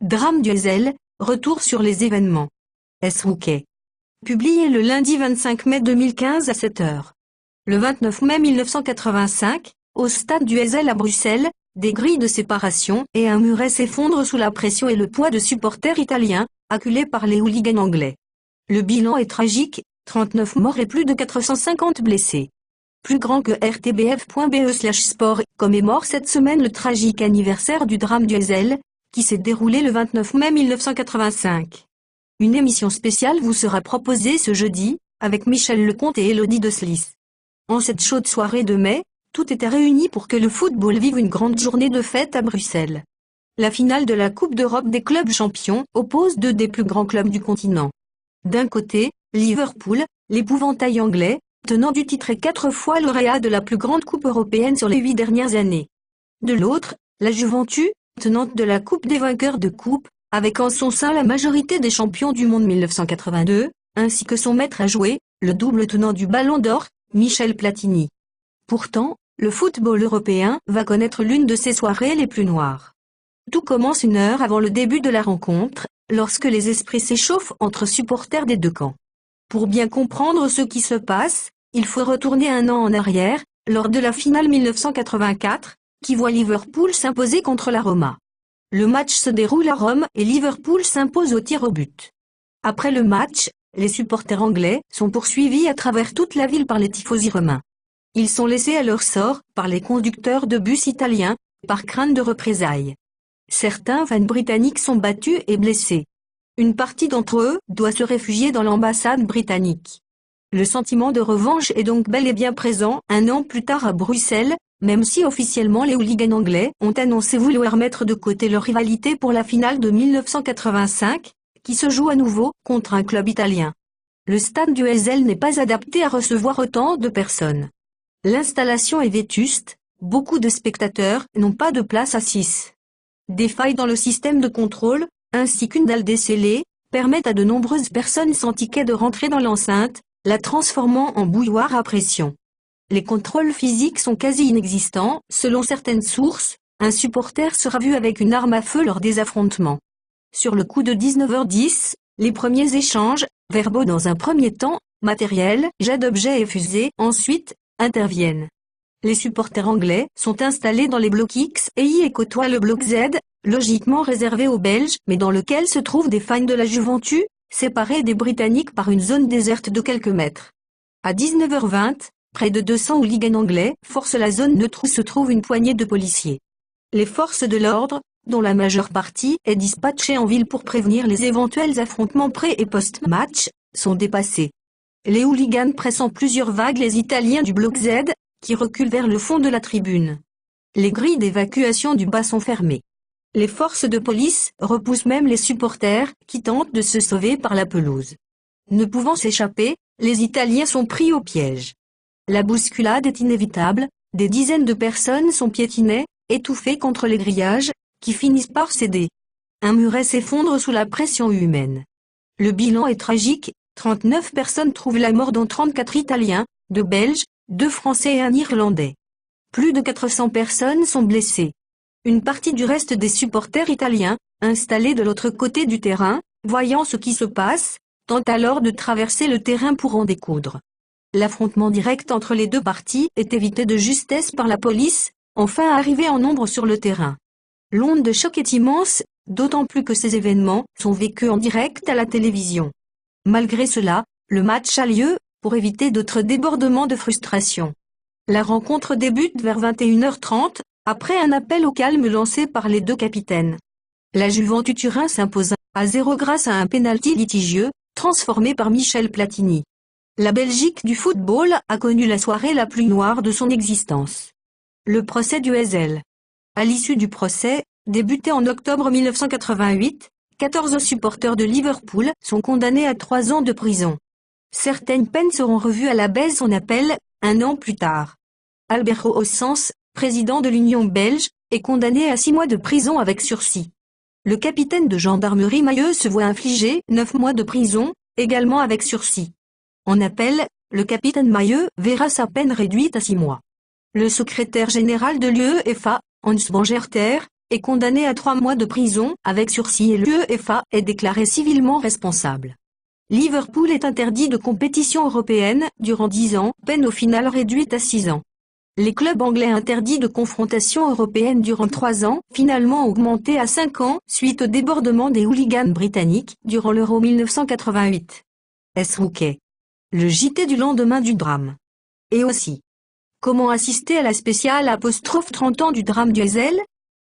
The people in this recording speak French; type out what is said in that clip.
Drame du Heysel, retour sur les événements. S-Hockey. Publié le lundi 25 mai 2015 à 7 heures. Le 29 mai 1985, au stade du Heysel à Bruxelles, des grilles de séparation et un muret s'effondrent sous la pression et le poids de supporters italiens, acculés par les hooligans anglais. Le bilan est tragique, 39 morts et plus de 450 blessés. Plus grand que rtbf.be/sport commémore cette semaine le tragique anniversaire du drame du Heysel, qui s'est déroulé le 29 mai 1985. Une émission spéciale vous sera proposée ce jeudi, avec Michel Lecomte et Élodie de Slis. En cette chaude soirée de mai, tout était réuni pour que le football vive une grande journée de fête à Bruxelles. La finale de la Coupe d'Europe des clubs champions oppose deux des plus grands clubs du continent. D'un côté, Liverpool, l'épouvantail anglais, tenant du titre et 4 fois lauréat de la plus grande coupe européenne sur les 8 dernières années. De l'autre, la Juventus, tenante de la Coupe des vainqueurs de coupe, avec en son sein la majorité des champions du monde 1982, ainsi que son maître à jouer, le double tenant du Ballon d'Or, Michel Platini. Pourtant, le football européen va connaître l'une de ses soirées les plus noires. Tout commence une heure avant le début de la rencontre, lorsque les esprits s'échauffent entre supporters des deux camps. Pour bien comprendre ce qui se passe, il faut retourner un an en arrière, lors de la finale 1984, qui voit Liverpool s'imposer contre la Roma. Le match se déroule à Rome et Liverpool s'impose au tir au but. Après le match, les supporters anglais sont poursuivis à travers toute la ville par les tifosi romains. Ils sont laissés à leur sort par les conducteurs de bus italiens, par crainte de représailles. Certains fans britanniques sont battus et blessés. Une partie d'entre eux doit se réfugier dans l'ambassade britannique. Le sentiment de revanche est donc bel et bien présent un an plus tard à Bruxelles, même si officiellement les hooligans anglais ont annoncé vouloir mettre de côté leur rivalité pour la finale de 1985, qui se joue à nouveau contre un club italien. Le stade du Heysel n'est pas adapté à recevoir autant de personnes. L'installation est vétuste, beaucoup de spectateurs n'ont pas de place assise. Des failles dans le système de contrôle, ainsi qu'une dalle descellée, permettent à de nombreuses personnes sans ticket de rentrer dans l'enceinte, la transformant en bouilloire à pression. Les contrôles physiques sont quasi inexistants, selon certaines sources, un supporter sera vu avec une arme à feu lors des affrontements. Sur le coup de 19h10, les premiers échanges, verbaux dans un premier temps, matériels, jets d'objets et fusées, ensuite, interviennent. Les supporters anglais sont installés dans les blocs X et Y et côtoient le bloc Z, logiquement réservé aux Belges, mais dans lequel se trouvent des fans de la Juventus, séparés des Britanniques par une zone déserte de quelques mètres. À 19h20, près de 200 hooligans anglais forcent la zone neutre où se trouve une poignée de policiers. Les forces de l'ordre, dont la majeure partie est dispatchée en ville pour prévenir les éventuels affrontements pré- et post-match, sont dépassées. Les hooligans pressent en plusieurs vagues les Italiens du bloc Z, qui reculent vers le fond de la tribune. Les grilles d'évacuation du bas sont fermées. Les forces de police repoussent même les supporters qui tentent de se sauver par la pelouse. Ne pouvant s'échapper, les Italiens sont pris au piège. La bousculade est inévitable, des dizaines de personnes sont piétinées, étouffées contre les grillages, qui finissent par céder. Un muret s'effondre sous la pression humaine. Le bilan est tragique, 39 personnes trouvent la mort dont 34 Italiens, 2 Belges, 2 Français et un Irlandais. Plus de 400 personnes sont blessées. Une partie du reste des supporters italiens, installés de l'autre côté du terrain, voyant ce qui se passe, tente alors de traverser le terrain pour en découdre. L'affrontement direct entre les deux parties est évité de justesse par la police, enfin arrivée en nombre sur le terrain. L'onde de choc est immense, d'autant plus que ces événements sont vécus en direct à la télévision. Malgré cela, le match a lieu, pour éviter d'autres débordements de frustration. La rencontre débute vers 21h30, après un appel au calme lancé par les deux capitaines. La Juventus Turin s'impose 1-0 grâce à un pénalty litigieux, transformé par Michel Platini. La Belgique du football a connu la soirée la plus noire de son existence. Le procès du Heysel. À l'issue du procès, débuté en octobre 1988, 14 supporters de Liverpool sont condamnés à 3 ans de prison. Certaines peines seront revues à la baisse en appel, un an plus tard. Alberto Ossens, président de l'Union belge, est condamné à 6 mois de prison avec sursis. Le capitaine de gendarmerie Mailleux se voit infliger 9 mois de prison, également avec sursis. En appel, le capitaine Mailleux verra sa peine réduite à 6 mois. Le secrétaire général de l'UEFA, Hans Bangerter, est condamné à 3 mois de prison avec sursis et l'UEFA est déclaré civilement responsable. Liverpool est interdit de compétition européenne durant 10 ans, peine au final réduite à 6 ans. Les clubs anglais interdits de confrontation européenne durant 3 ans, finalement augmentés à 5 ans, suite au débordement des hooligans britanniques, durant l'Euro 1988. S-Hockey. Le JT du lendemain du drame. Et aussi. Comment assister à la spéciale '30 ans du drame du Heysel?